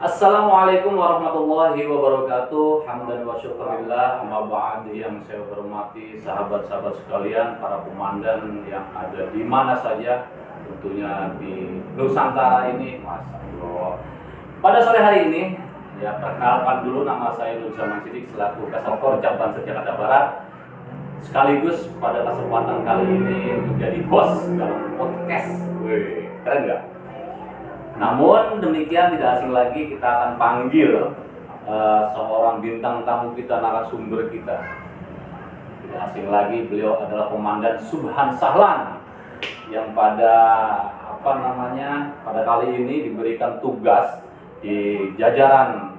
Assalamualaikum warahmatullahi wabarakatuh. Hamdan wa syukurillah. Amma ba'd, yang saya hormati sahabat-sahabat sekalian, para komandan yang ada di mana saja, tentunya di Nusantara ini, Masya Allah. Pada sore hari ini, ya perkenalkan dulu, nama saya Nur Zaman Sidik selaku Kasatpol Cabang Jakarta Barat. Sekaligus pada kesempatan kali ini menjadi host dalam podcast. Wih, keren nggak? Namun demikian, tidak asing lagi kita akan panggil seorang bintang tamu kita, narasumber kita. Tidak asing lagi, beliau adalah Komandan Subhan Sahlan yang pada pada kali ini diberikan tugas di jajaran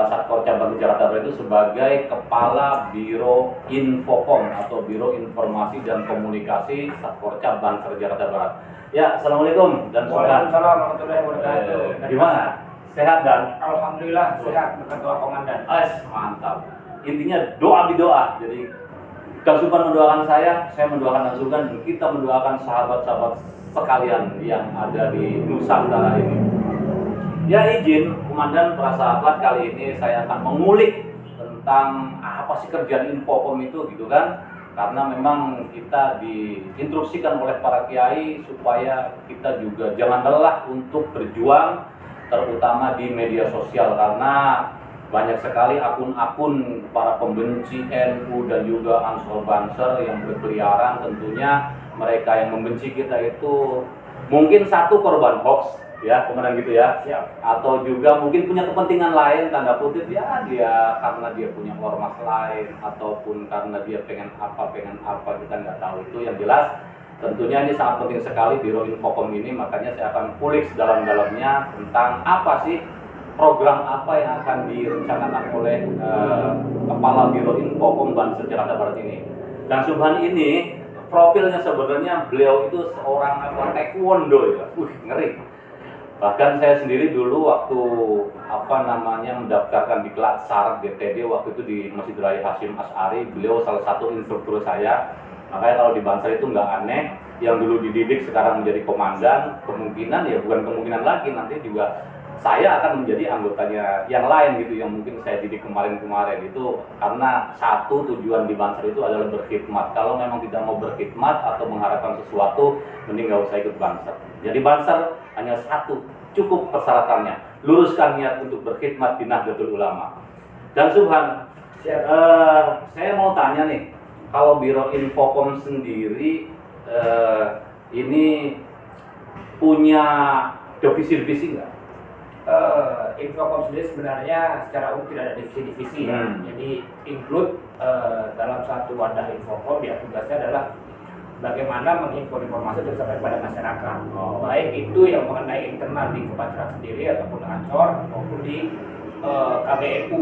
Satpol Cabang Jakarta Barat itu sebagai Kepala Biro Infocom atau Biro Informasi dan Komunikasi Satpol Cabang Jakarta Barat. Ya, assalamualaikum dan Waalaikumsalam warahmatullahi wabarakatuh. Gimana? Sehat dan? Alhamdulillah sehat, berkat doa komandan. Mantap. Intinya doa bidoa. Jadi Kang Subhan mendoakan saya mendoakan Kang Subhan, dan kita mendoakan sahabat-sahabat sekalian yang ada di Nusantara ini. Ya, izin Komandan, para sahabat, kali ini saya akan mengulik tentang apa sih kerjaan Infocom itu gitu kan. Karena memang kita diinstruksikan oleh para kiai supaya kita juga jangan lelah untuk berjuang, terutama di media sosial, karena banyak sekali akun-akun para pembenci NU dan juga Ansor Banser yang berkeliaran. Tentunya mereka yang membenci kita itu mungkin satu korban hoax, ya komandan gitu ya. Siap. Atau juga mungkin punya kepentingan lain, tanda kutip ya, dia karena dia punya ormas lain ataupun karena dia pengen apa kita nggak tahu. Itu yang jelas tentunya ini sangat penting sekali Biro Infocom ini, makanya saya akan kulik sedalam-dalamnya tentang apa sih program apa yang akan direncanakan oleh Kepala Biro Infocom Banser Jakarta Barat ini. Dan Subhan ini profilnya sebenarnya beliau itu seorang taekwondo ya. Ngeri. Bahkan saya sendiri dulu waktu mendaftarkan di Klatsar DTD waktu itu di Masjid Raya Hasyim Asy'ari, beliau salah satu instruktur saya. Makanya kalau di Banser itu nggak aneh, yang dulu dididik sekarang menjadi komandan, kemungkinan ya bukan kemungkinan lagi, nanti juga saya akan menjadi anggotanya yang lain gitu, yang mungkin saya didik kemarin-kemarin itu. Karena satu tujuan di Banser itu adalah berkhidmat. Kalau memang tidak mau berkhidmat atau mengharapkan sesuatu, mending nggak usah ikut Banser. Jadi Banser hanya satu, cukup persyaratannya, luruskan niat untuk berkhidmat di Nahdlatul Ulama. Dan Subhan, saya mau tanya nih, kalau Biro Infocom sendiri ini punya divisi-divisi nggak? Infocom sendiri sebenarnya secara umum tidak ada divisi-divisi ya. Jadi include dalam satu wadah Infocom ya, tugasnya adalah bagaimana mengimpor informasi dan sampai pada masyarakat. Baik itu yang mengenai internal di Kepanceran sendiri ataupun Ansor maupun di KBNU.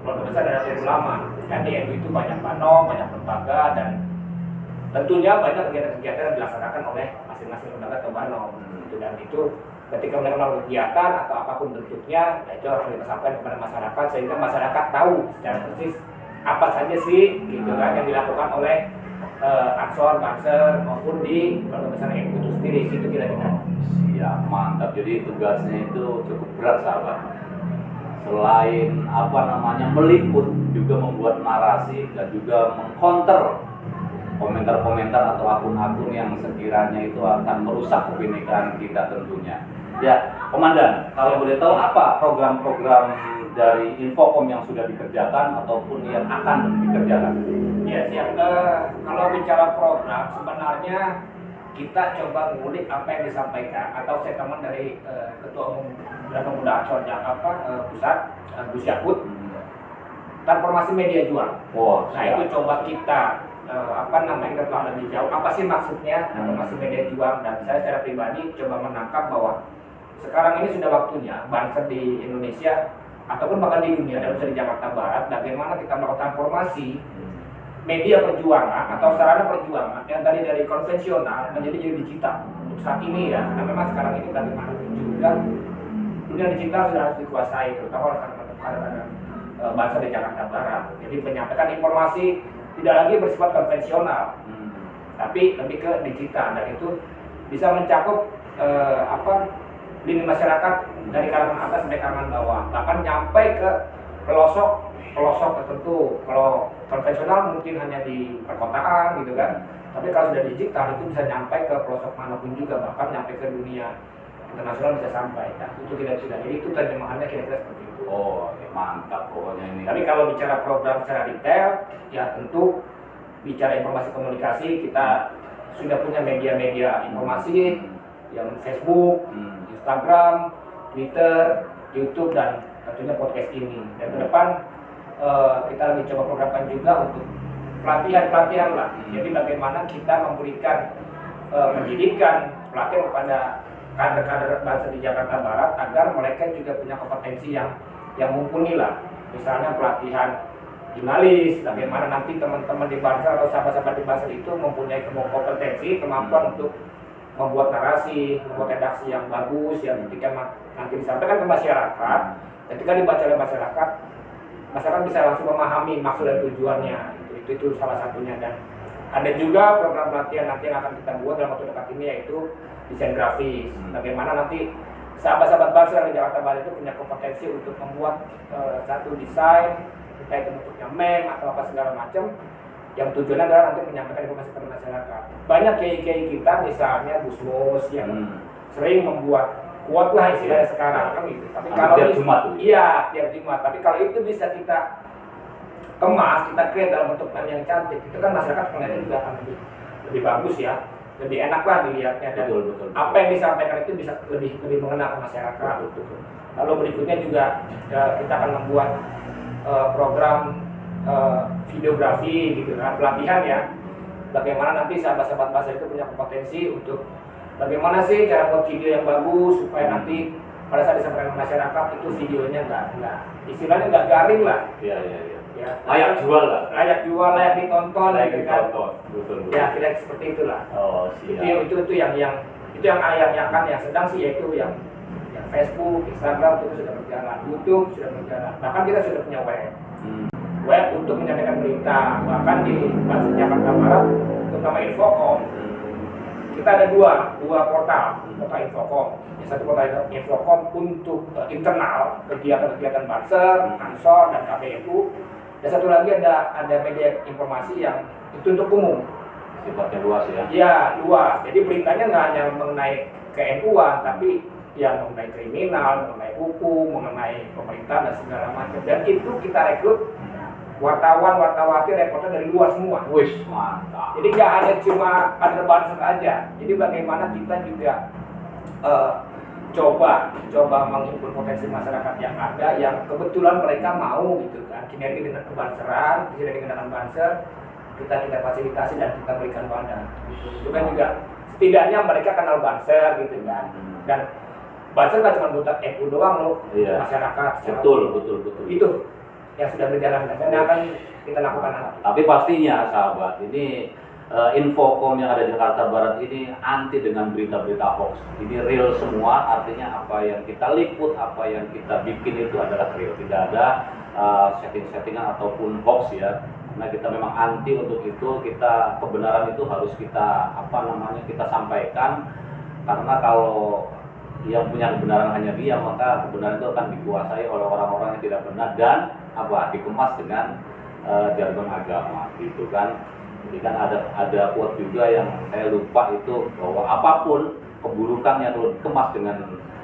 Keluarga Besar Nahdlatul Ulama. Kan di NU itu banyak banom, banyak lembaga, dan tentunya banyak kegiatan-kegiatan yang dilaksanakan oleh masing-masing lembaga atau banom. Dan itu ketika mereka melakukan kegiatan atau apapun bentuknya, itu harus kita sampaikan kepada masyarakat sehingga masyarakat tahu secara persis apa saja sih gitu kan yang dilakukan oleh Ansor, Banser maupun di Keluarga Besar NU itu sendiri, itu kira-kira. Siap, mantap. Jadi tugasnya itu cukup berat, sahabat. Selain meliput, juga membuat narasi dan juga mengcounter komentar-komentar atau akun-akun yang sekiranya itu akan merusak kebinekaan kita tentunya. Ya, Komandan, kalau boleh tahu apa program-program dari Infocom yang sudah dikerjakan ataupun yang akan dikerjakan? Ya, siap. Kalau bicara program, sebenarnya kita coba ngulik apa yang disampaikan atau statement dari Ketua Umum Gerakan Pemuda Ansor Jakarta Pusat, Gus Yakut, transformasi media juang. Nah, itu coba kita kita telah lebih jauh apa sih maksudnya transformasi media juang, dan saya secara pribadi coba menangkap bahwa sekarang ini sudah waktunya Banser di Indonesia ataupun bahkan di dunia dan di Jakarta Barat, bagaimana kita melakukan transformasi media perjuangan atau sarana perjuangan yang dari konvensional menjadi digital untuk saat ini ya. Karena memang sekarang ini bagaimanapun juga dunia digital sudah harus dikuasai, terutama oleh rekan-rekan Banser di Jakarta Barat. Jadi menyampaikan informasi tidak lagi bersifat konvensional, tapi lebih ke digital, dan itu bisa mencakup lini masyarakat dari kalangan atas sampai kalangan bawah, bahkan nyampe ke pelosok tertentu. Kalau konvensional mungkin hanya di perkotaan gitu kan, tapi kalau sudah digital itu bisa nyampe ke pelosok manapun juga, bahkan nyampe ke dunia internasional bisa sampai. Nah, itu tidak jadi itu terjemahannya kira-kira seperti itu. Oh, mantap pokoknya ini. Tapi kalau bicara program secara detail, ya tentu bicara informasi komunikasi, kita sudah punya media-media informasi yang Facebook, Instagram, Twitter, YouTube, dan tentunya podcast ini. Dan ke depan kita lagi coba programkan juga untuk pelatihan lah. Jadi bagaimana kita memberikan pendidikan, pelatihan kepada kader-kader bangsa di Jakarta Barat agar mereka juga punya kompetensi yang mumpuni lah. Misalnya pelatihan jurnalis, bagaimana nanti teman-teman di Bansar atau sahabat-sahabat di Bansar itu mempunyai kompetensi, kemampuan untuk membuat narasi, membuat redaksi yang bagus, yang ketika nanti disampaikan ke masyarakat, ketika dibaca oleh masyarakat bisa langsung memahami maksud dan tujuannya. Itu salah satunya. Dan ada juga program pelatihan nanti yang akan kita buat dalam waktu dekat ini, yaitu desain grafis. Bagaimana nanti sahabat-sahabat Bansar di Jakarta Barat itu punya kompetensi untuk membuat satu desain, entah itu bentuknya meme atau apa segala macam, yang tujuannya adalah nanti menyampaikan informasi kepada masyarakat. Banyak kiai-kiai kita, misalnya Gus Mus yang sering membuat quote lah istilahnya sekarang kan gitu. Tapi kalau tiap Jumat tiap Jumat. Tapi kalau itu bisa kita kemas, kita create dalam bentuk meme yang cantik, itu kan masyarakat melihatnya juga akan lebih bagus ya, lebih enak lah dilihatnya. Dan betul. apa yang disampaikan itu bisa lebih mengena ke masyarakat. Lalu berikutnya juga kita akan membuat program videografi gitu kan, pelatihan ya, bagaimana nanti sahabat-sahabat bahasa itu punya kompetensi untuk bagaimana sih cara buat video yang bagus supaya nanti pada saat disampaikan ke masyarakat itu videonya nggak istilahnya nggak garing lah. Iya. Ya, Layak jual lah. Layak ditonton. Layak gitu kan. ditonton. Betul. Ya, kira seperti itulah. Oh, siap. Itu yang sedang sih, yaitu yang Facebook, Instagram itu sudah berjalan, YouTube sudah berjalan. Bahkan kita sudah punya web untuk menyampaikan berita. Bahkan di Bansar Jakarta Barat, terutama Infocom, kita ada dua portal Infocom. Yang satu portal Infocom untuk internal kegiatan-kegiatan Bansar, Ansor, dan KPU. Dan satu lagi ada media informasi yang itu untuk umum. Sifatnya luas ya? Iya, luas. Jadi beritanya nggak hanya mengenai ke-NU-an, tapi ya mengenai kriminal, mengenai hukum, mengenai pemerintah dan segala macam. Dan itu kita rekrut wartawan-wartawati, reporter dari luar semua. Wih, mantap. Jadi nggak hanya cuma kader Bansar aja. Jadi bagaimana kita juga coba menghimpun potensi masyarakat yang ada, yang kebetulan mereka mau gitu kan, kinerja dengan kebansaran, kinerja dengan Bansar, kita fasilitasi dan kita berikan wadah. Itu kan juga setidaknya mereka kenal Bansar gitu kan. Dan Bansar nggak cuma buat NU doang loh, masyarakat. Betul. Itu yang sudah berjalan dan yang akan kita lakukan nanti. Tapi pastinya sahabat, ini Infocom yang ada di Jakarta Barat ini anti dengan berita-berita hoax. Ini real semua, artinya apa yang kita liput, apa yang kita bikin itu adalah real. Tidak ada setting-settingan ataupun hoax ya. Nah, kita memang anti untuk itu. Kebenaran itu harus kita kita sampaikan, karena kalau yang punya kebenaran hanya dia, maka kebenaran itu akan dikuasai oleh orang-orang yang tidak benar dan dikemas dengan jargon agama gitu kan. Jadi kan ada quote juga yang saya lupa itu, bahwa apapun keburukan yang dikemas dengan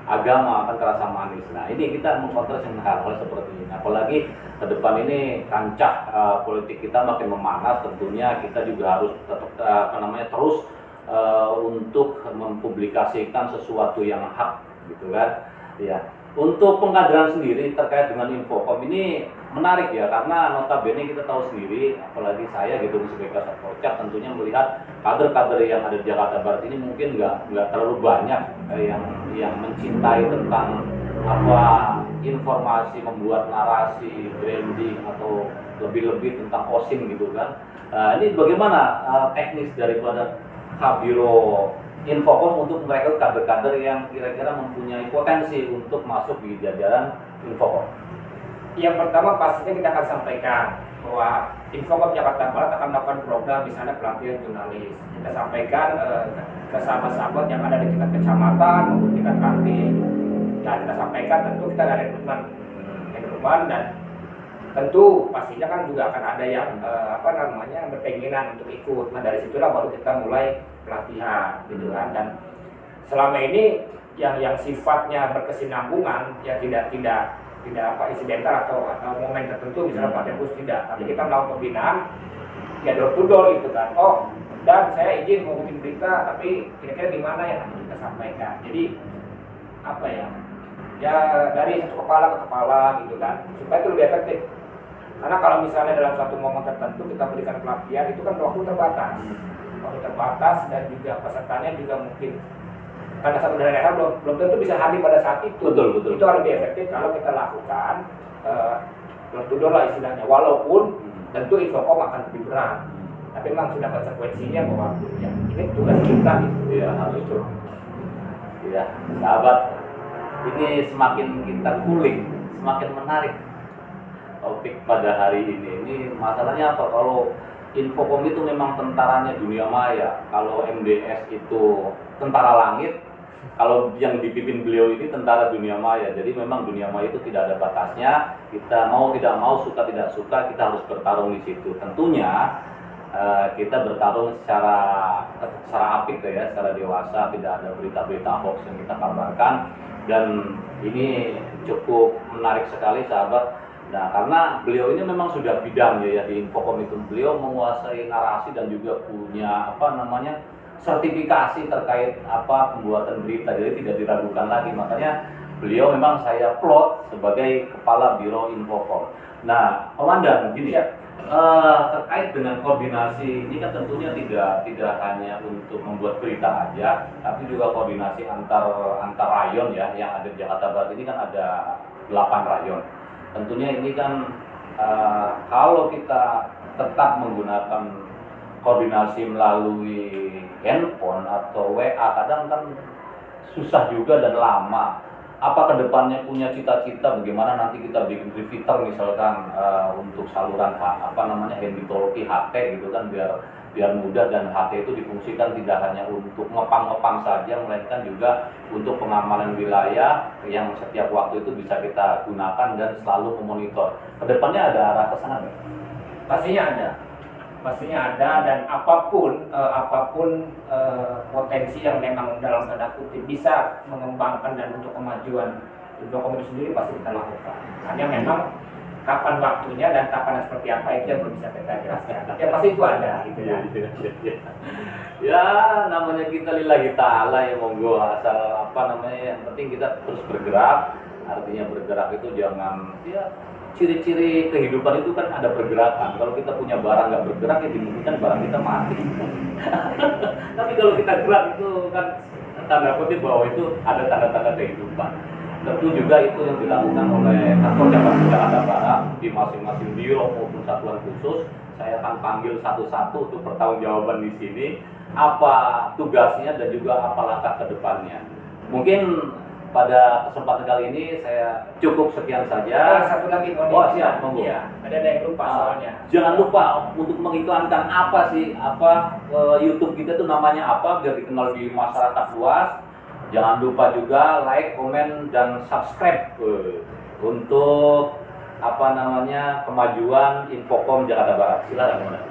agama akan terasa manis. Nah, ini kita mengkontras dengan hal-hal seperti ini. Apalagi ke depan ini kancah politik kita makin memanas, tentunya kita juga harus tetap terus untuk mempublikasikan sesuatu yang hak gitu kan. Ya. Untuk pengkaderan sendiri terkait dengan Infocom ini menarik ya, karena notabene kita tahu sendiri, apalagi saya gitu sebagai kasat kocak tentunya melihat kader-kader yang ada di Jakarta Barat ini mungkin nggak terlalu banyak yang mencintai tentang informasi, membuat narasi, branding atau lebih-lebih tentang OSIN gitu kan. Ini bagaimana teknis daripada Kabiro Infocom untuk merekrut kader-kader yang kira-kira mempunyai potensi untuk masuk di jajaran Infocom? Yang pertama pastinya kita akan sampaikan bahwa Infocom Jakarta Barat akan melakukan program misalnya pelatihan jurnalis. Kita sampaikan ke sahabat-sahabat yang ada di tingkat kecamatan maupun tingkat ranting. Nah, kita sampaikan tentu kita ada rekrutmen dan tentu pastinya kan juga akan ada yang berkeinginan untuk ikut. Nah, dari situlah baru kita mulai pelatihan gitu kan. Dan selama ini yang sifatnya berkesinambungan ya tidak insidental atau momen tertentu misalnya pelatihan khusus tidak, tapi kita melakukan pembinaan ya door to door gitu kan. Oh, dan saya izin mau bikin berita, tapi kira-kira gimana ya nanti kita sampaikan. Jadi ya dari satu kepala ke kepala gitu kan, supaya itu lebih efektif. Karena kalau misalnya dalam satu momen tertentu kita berikan pelatihan, itu kan waktu terbatas dan juga pesertanya juga mungkin karena satu daerah belum tentu bisa hadir pada saat itu. Betul. Itu akan lebih efektif kalau kita lakukan door to door lah istilahnya. Walaupun tentu infokom akan lebih berat, tapi memang sudah konsekuensinya bahwa ya ini tugas kita gitu. Iya, harus itu. Iya, sahabat, ini semakin kita kulik, semakin menarik topik pada hari ini. Ini masalahnya apa? Kalau Infokom itu memang tentaranya dunia maya, kalau MDS itu tentara langit, kalau yang dipimpin beliau ini tentara dunia maya. Jadi memang dunia maya itu tidak ada batasnya. Kita mau tidak mau, suka tidak suka, kita harus bertarung di situ. Tentunya kita bertarung secara apik ya, secara dewasa, tidak ada berita-berita hoax yang kita kabarkan. Dan ini cukup menarik sekali sahabat. Nah, karena beliau ini memang sudah bidangnya ya di Infokom itu, beliau menguasai narasi dan juga punya sertifikasi terkait pembuatan berita, jadi tidak diragukan lagi. Makanya beliau memang saya plot sebagai kepala Biro Infokom. Nah, Komandan, gini ya, terkait dengan koordinasi ini kan tentunya tidak hanya untuk membuat berita aja, tapi juga koordinasi antar rayon ya yang ada di Jakarta Barat. Ini kan ada 8 rayon. Tentunya ini kan kalau kita tetap menggunakan koordinasi melalui handphone atau WA, kadang kan susah juga dan lama. Apa kedepannya punya cita-cita bagaimana nanti kita bikin repeater misalkan untuk saluran handy talkie HT gitu kan, biar mudah dan HT itu difungsikan tidak hanya untuk ngepang saja, melainkan juga untuk pengamanan wilayah yang setiap waktu itu bisa kita gunakan dan selalu memonitor. Kedepannya ada arah ke sana nggak? Pastinya ada dan apapun potensi yang memang dalam tanda kutip bisa mengembangkan dan untuk kemajuan Infokom itu sendiri pasti kita lakukan. Hanya memang kapan waktunya dan kapan seperti apa itu yang belum bisa kita jelaskan. Ya pasti itu ada gitu ya. Ya namanya kita lillahi ta'ala ya, monggo asal yang penting kita terus bergerak. Artinya bergerak itu jangan ciri-ciri kehidupan itu kan ada pergerakan. Kalau kita punya barang nggak bergerak ya dimungkinkan barang kita mati. Tapi kalau kita gerak itu kan tanda kutip bahwa itu ada tanda-tanda kehidupan. Tentu juga itu yang dilakukan oleh Kantor Jakarta Barat di masing-masing biro maupun satuan khusus. Saya akan panggil satu-satu untuk pertanggungjawaban di sini, apa tugasnya dan juga apa langkah ke depannya. Mungkin pada kesempatan kali ini saya cukup sekian saja. Satu lagi siap, monggo. Iya, ada yang lupa soalnya. Jangan lupa untuk mengiklankan YouTube kita itu namanya apa biar dikenal di masyarakat luas. Jangan lupa juga like, komen, dan subscribe untuk kemajuan Infokom Jakarta Barat. Silakan.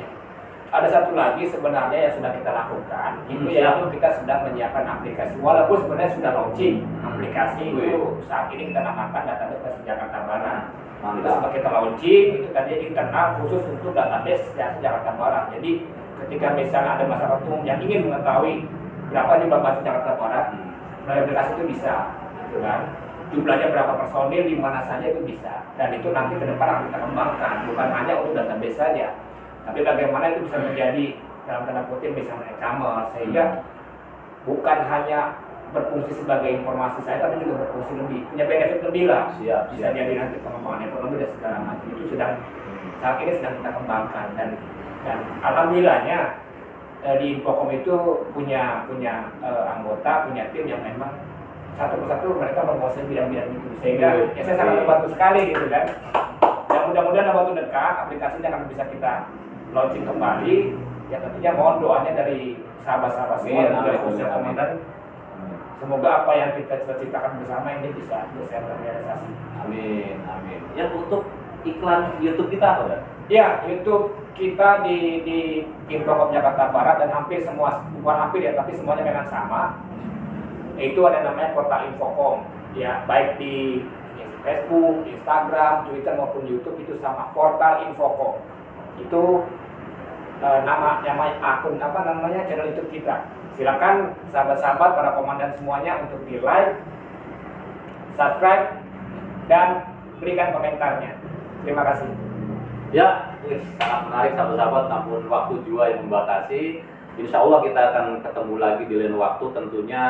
Ada satu lagi sebenarnya yang sudah kita lakukan, itu yaitu kita sedang menyiapkan aplikasi. Walaupun sebenarnya sudah launching aplikasi itu saat ini kita namakan database Jakarta Barat. Itu setelah kita launching itu tadi internal khusus untuk database Jakarta Barat. Jadi ketika misalnya ada masyarakat umum yang ingin mengetahui berapa jumlah bahasa Jakarta Barat, melalui aplikasi itu bisa, gitu kan? Jumlahnya berapa personil, di mana saja itu bisa. Dan itu nanti ke depan akan kita kembangkan, bukan hanya untuk database saja, tapi bagaimana itu bisa menjadi dalam tanda kutip misalnya e-commerce, sehingga bukan hanya berfungsi sebagai informasi saya, tapi juga berfungsi lebih, punya benefit lebih lah. Bisa jadi nanti pengembangan ekonomi dan segala macam itu saat ini sedang kita kembangkan dan alhamdulillahnya di Infokom itu punya anggota, punya tim yang memang satu persatu mereka menguasai bidang-bidang itu, sehingga saya sangat terbantu sekali gitu kan. Dan mudah-mudahan dalam waktu dekat aplikasinya akan bisa kita launching kembali. Ya tentunya mohon doanya dari sahabat-sahabat semua dan juga khususnya komandan semoga apa yang kita cita-citakan bersama ini bisa terrealisasi. Amin, amin. Ya, untuk iklan YouTube kita apa, Dan? Ya, YouTube kita di Infocom Jakarta Barat dan hampir semua, bukan hampir ya, tapi semuanya memang sama. Itu ada namanya portal Infocom. Ya, baik di Facebook, Instagram, Twitter maupun YouTube itu sama, portal Infocom. Itu nama akun channel YouTube kita. Silakan sahabat-sahabat para komandan semuanya untuk di like, subscribe, dan berikan komentarnya. Terima kasih. Ya, sangat menarik sahabat-sahabat, namun waktu juga yang membatasi. Insya Allah kita akan ketemu lagi di lain waktu. Tentunya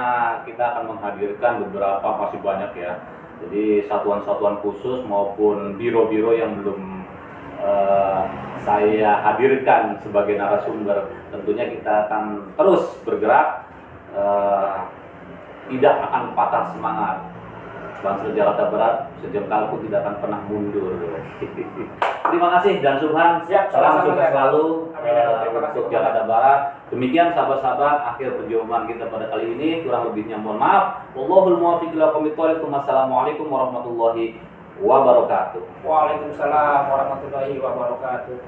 kita akan menghadirkan beberapa, masih banyak ya. Jadi satuan-satuan khusus maupun biro-biro yang belum saya hadirkan sebagai narasumber. Tentunya kita akan terus bergerak, tidak akan patah semangat. Bangsa Jakarta Barat sejengkal pun tidak akan pernah mundur. Terima kasih Dan Subhan. Siap, Salam sama-sama, sukses Dan. selalu Terima kasih. untuk Jakarta Barat. Demikian sahabat-sahabat akhir perjumpaan kita pada kali ini. Kurang lebihnya mohon maaf. Wallahul muwaffiq ila aqwamit thoriq. Wassalamualaikum warahmatullahi wabarakatuh. Waalaikumsalam warahmatullahi wabarakatuh.